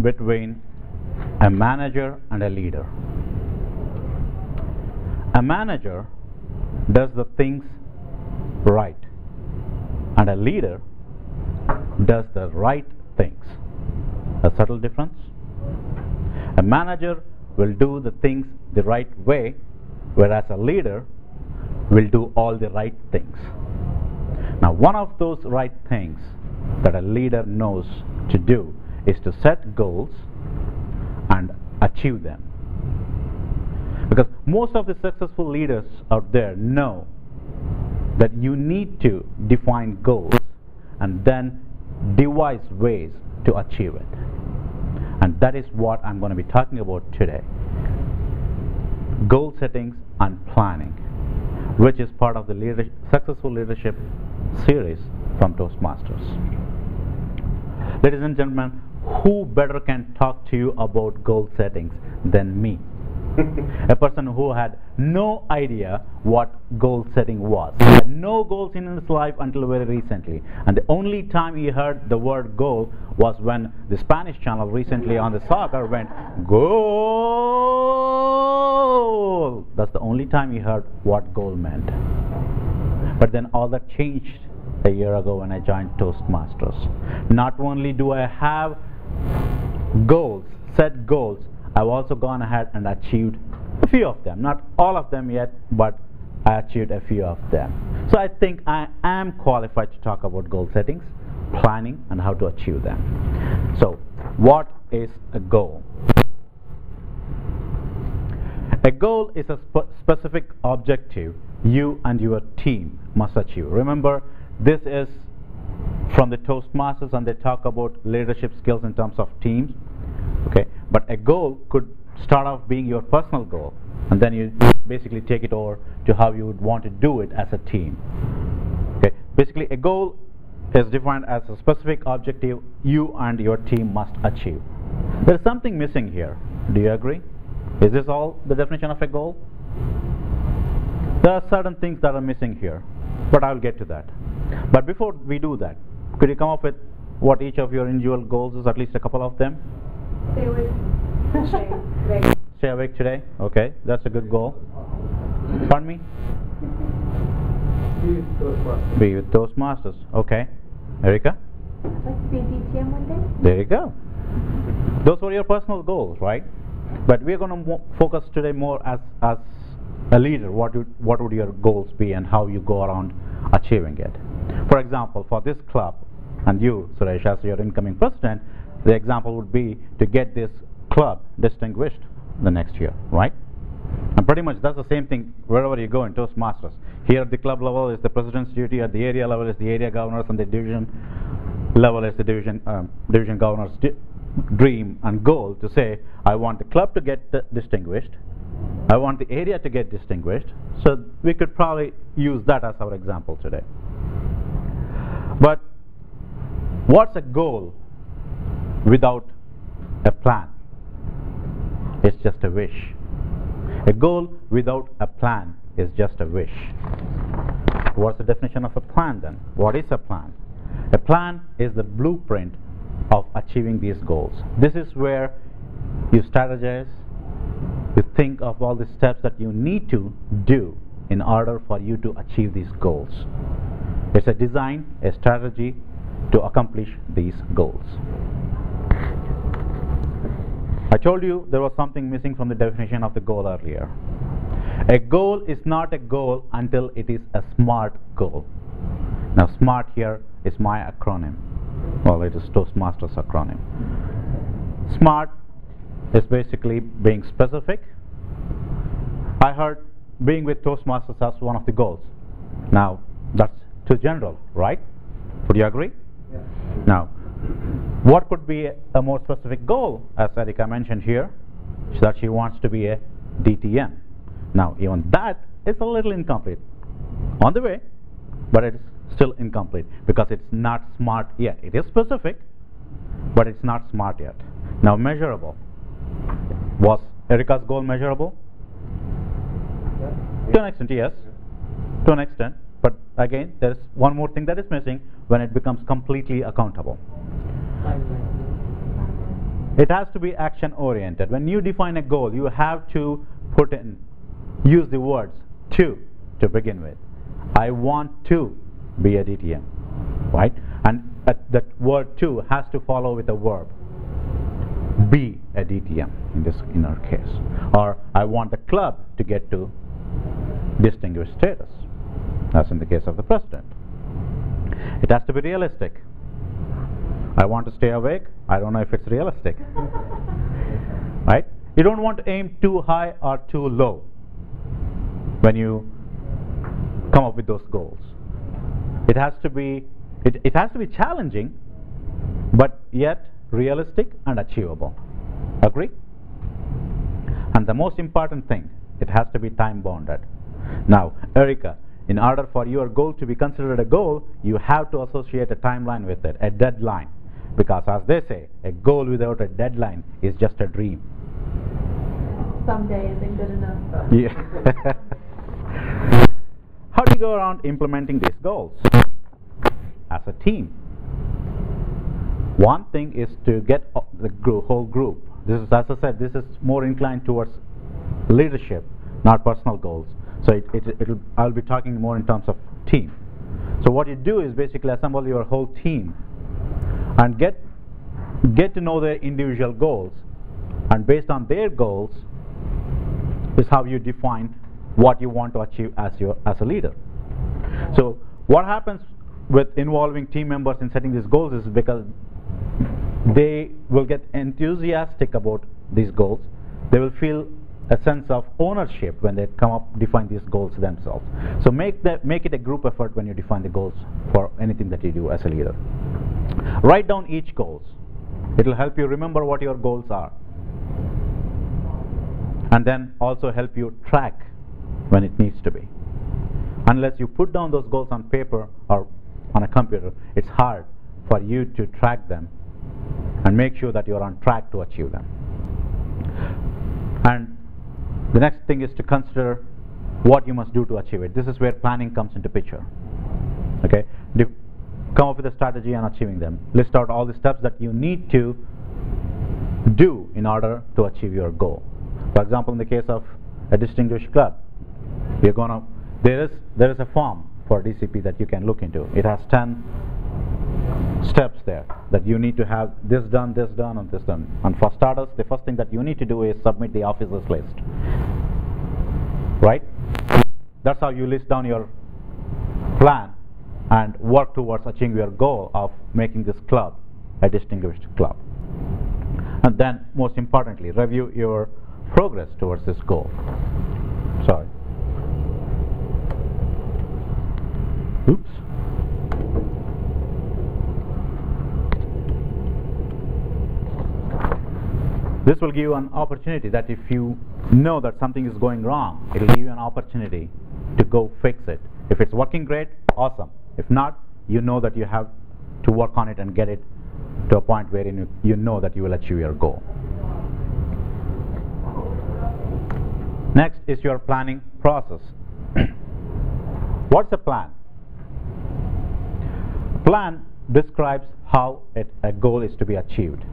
between a manager and a leader. A manager does the things right, and a leader does the right things. A subtle difference. A manager will do the things the right way, whereas a leader will do all the right things. Now, one of those right things that a leader knows to do is to set goals and achieve them. Because most of the successful leaders out there know that you need to define goals and then devise ways to achieve it. And that is what I'm going to be talking about today. Goal settings and planning, which is part of the successful leadership series from Toastmasters. Ladies and gentlemen, who better can talk to you about goal settings than me? A person who had no idea what goal setting was. He had no goals in his life until very recently. And the only time he heard the word goal was when the Spanish channel recently on the soccer went, goal! That's the only time he heard what goal meant. But then all that changed a year ago when I joined Toastmasters. Not only do I have goals, set goals, I've also gone ahead and achieved a few of them. Not all of them yet, but I achieved a few of them. So I think I am qualified to talk about goal settings, planning, and how to achieve them. So, what is a goal? A goal is a specific objective you and your team must achieve. Remember, this is from the Toastmasters, and they talk about leadership skills in terms of teams. Okay, but a goal could start off being your personal goal, and then you basically take it over to how you would want to do it as a team. Okay, basically a goal is defined as a specific objective you and your team must achieve. There is something missing here. Do you agree? Is this all the definition of a goal? There are certain things that are missing here, but I'll get to that. But before we do that, could you come up with what each of your individual goals is, at least a couple of them? Stay awake. Stay awake today? Okay, that's a good goal. Pardon me? Be with Toastmasters. Okay. Erika? I'd like to be a DTM one day. There you go. Those were your personal goals, right? But we're going to focus today more as a leader. What would your goals be and how you go around achieving it? For example, for this club, and you, Suresh, as your incoming president, the example would be to get this club distinguished the next year, right? And pretty much that's the same thing wherever you go in Toastmasters. Here at the club level is the president's duty, at the area level is the area governors, and the division level is the division governor's dream and goal to say, I want the club to get distinguished, I want the area to get distinguished. So we could probably use that as our example today. But what's a goal without a plan? It's just a wish. A goal without a plan is just a wish. What's the definition of a plan then? What is a plan? A plan is the blueprint of achieving these goals. This is where you strategize, you think of all the steps that you need to do in order for you to achieve these goals. It's a design, a strategy to accomplish these goals. I told you there was something missing from the definition of the goal earlier. A goal is not a goal until it is a SMART goal. Now, SMART here is my acronym. Well, it is Toastmasters acronym. SMART is basically being specific. I heard being with Toastmasters as one of the goals. Now, that's too general, right? Would you agree? Yeah. Now, what could be a more specific goal, as Erika mentioned here, that she wants to be a DTM. Now, even that is a little incomplete. On the way, but it's still incomplete because it's not SMART yet. It is specific, but it's not SMART yet. Now, measurable. Was Erika's goal measurable? Yeah. To an extent, yes. To an extent. But again, there is one more thing that is missing when it becomes completely accountable. It has to be action oriented. When you define a goal, you have to use the words to begin with. I want to be a DTM, right? And that word to has to follow with a verb. Be a DTM in our case. Or I want the club to get to distinguished status, as in the case of the president. It has to be realistic. I want to stay awake. I don't know if it's realistic. Right? You don't want to aim too high or too low when you come up with those goals. It has to be challenging, but yet realistic and achievable. Agree? And the most important thing, it has to be time bounded. Now, Erica, in order for your goal to be considered a goal, you have to associate a timeline with it, a deadline. Because as they say, a goal without a deadline is just a dream. Someday isn't good enough. Yeah. How do you go around implementing these goals? As a team. One thing is to get the whole group. This is, as I said, this is more inclined towards leadership, not personal goals. So I'll be talking more in terms of team. So what you do is basically assemble your whole team and get to know their individual goals, and based on their goals is how you define what you want to achieve as a leader. So what happens with involving team members in setting these goals is because they will get enthusiastic about these goals. They will feel a sense of ownership when they define these goals themselves. So make it a group effort when you define the goals for anything that you do as a leader. Write down each goals. It will help you remember what your goals are, and then also help you track when it needs to be. Unless you put down those goals on paper or on a computer, it's hard for you to track them and make sure that you're on track to achieve them. And the next thing is to consider what you must do to achieve it. This is where planning comes into picture. Okay? Come up with a strategy and achieving them. List out all the steps that you need to do in order to achieve your goal. For example, in the case of a distinguished club, there is a form for DCP that you can look into. It has 10 steps there that you need to have this done, and this done. And for starters, the first thing that you need to do is submit the officers list. Right? That's how you list down your plan and work towards achieving your goal of making this club a distinguished club. And then, most importantly, review your progress towards this goal. Sorry. Oops. This will give you an opportunity that if you know that something is going wrong, it will give you an opportunity to go fix it. If it's working great, awesome. If not, you know that you have to work on it and get it to a point where you know that you will achieve your goal. Next is your planning process. What's a plan? Plan describes how a goal is to be achieved.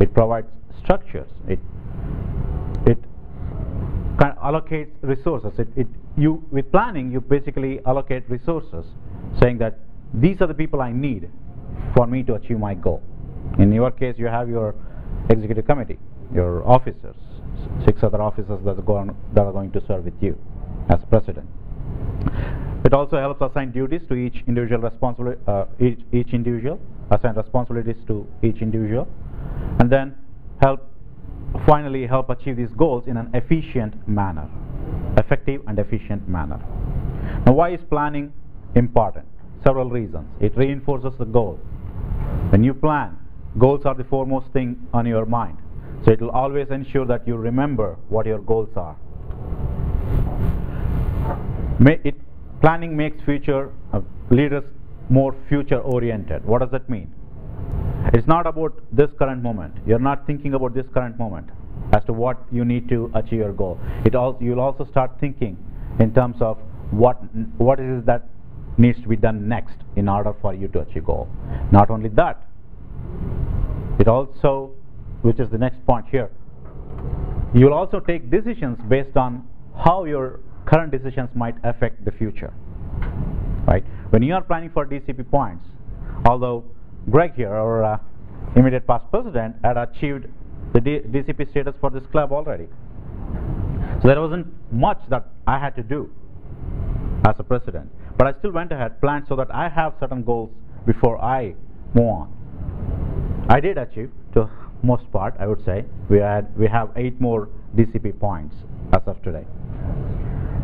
It provides structures. It kind of allocates resources. With planning, you basically allocate resources, saying that these are the people I need for me to achieve my goal. In your case, you have your executive committee, your officers, 6 other officers that are going to serve with you as president. It also helps assign duties to each individual assign responsibilities to each individual, and then finally help achieve these goals in an effective and efficient manner. Now, why is planning important? Several reasons. It reinforces the goal. When you plan, goals are the foremost thing on your mind. So it will always ensure that you remember what your goals are. Planning makes leaders more future oriented. What does that mean? It's not about this current moment. You're not thinking about this current moment as to what you need to achieve your goal. You'll also start thinking in terms of what is it that needs to be done next in order for you to achieve goal. Not only that, it also which is the next point here. You will also take decisions based on how your current decisions might affect the future. Right? When you are planning for DCP points, although Greg here, our immediate past president, had achieved the DCP status for this club already. So there wasn't much that I had to do as a president. But I still went ahead, planned so that I have certain goals before I move on. I did achieve, to most part, I would say. We have 8 more DCP points as of today,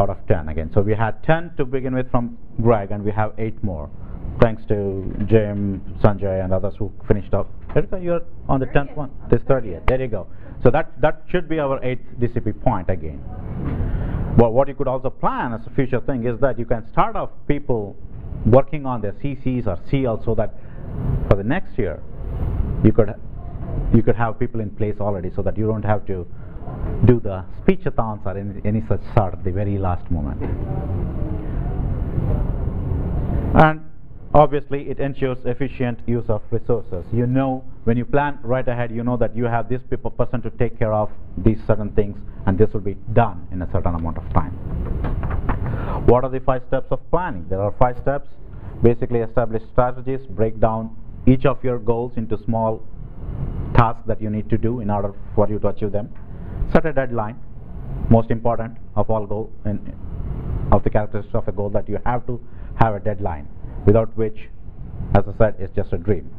out of 10 again. So we had 10 to begin with from Greg, and we have 8 more, thanks to Jim, Sanjay, and others who finished up. Erika, you're on the 10th one. This 30th. There you go. So that should be our 8th DCP point again. Well, what you could also plan as a future thing is that you can start off people working on their CCs or CL, so that for the next year you could have people in place already, so that you don't have to do the speechathons or any such sort at the very last moment. And obviously it ensures efficient use of resources. You know, when you plan right ahead, you know that you have this person to take care of these certain things, and this will be done in a certain amount of time. What are the 5 steps of planning? There are 5 steps. Basically, establish strategies, break down each of your goals into small tasks that you need to do in order for you to achieve them. Set a deadline. Most important of all of the characteristics of a goal, that you have to have a deadline, without which, as I said, it's just a dream.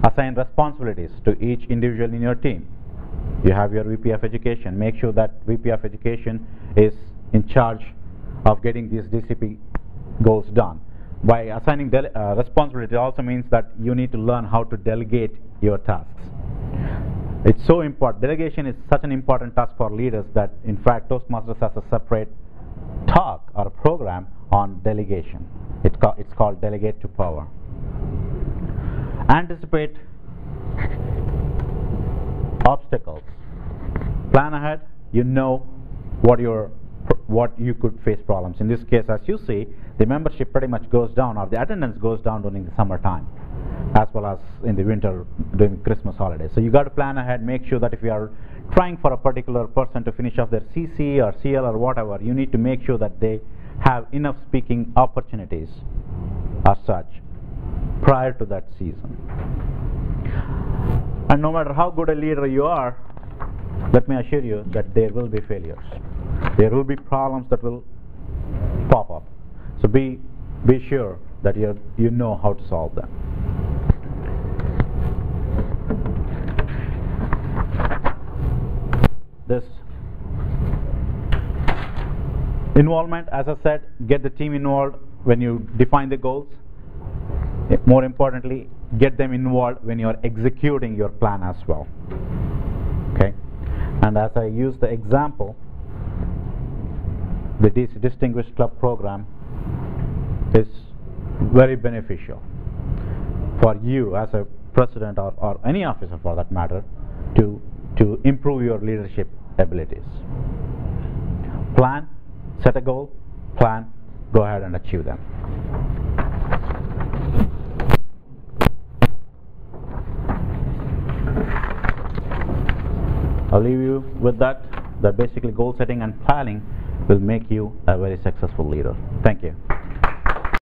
Assign responsibilities to each individual in your team. You have your VP of Education. Make sure that VP of Education is in charge of getting these DCP goals done. By assigning responsibility also means that you need to learn how to delegate your tasks. It's so important. Delegation is such an important task for leaders that, in fact, Toastmasters has a separate talk or a program on delegation. It's called Delegate to Power. Anticipate obstacles. Plan ahead. You know what you could face problems. In this case, as you see, the membership pretty much goes down, or the attendance goes down during the summertime, as well as in the winter during Christmas holidays. So you got to plan ahead. Make sure that if you are trying for a particular person to finish off their CC or CL or whatever, you need to make sure that they have enough speaking opportunities as such prior to that season. And no matter how good a leader you are, let me assure you that there will be failures. There will be problems that will pop up. So be sure that you know how to solve them. This involvement, as I said, get the team involved when you define the goals. More importantly, get them involved when you are executing your plan as well. Okay? And as I use the example, the Distinguished Club program is very beneficial for you as a president, or any officer for that matter, to improve your leadership abilities. Plan, set a goal, plan, go ahead and achieve them. I'll leave you with that basically goal setting and planning will make you a very successful leader. Thank you.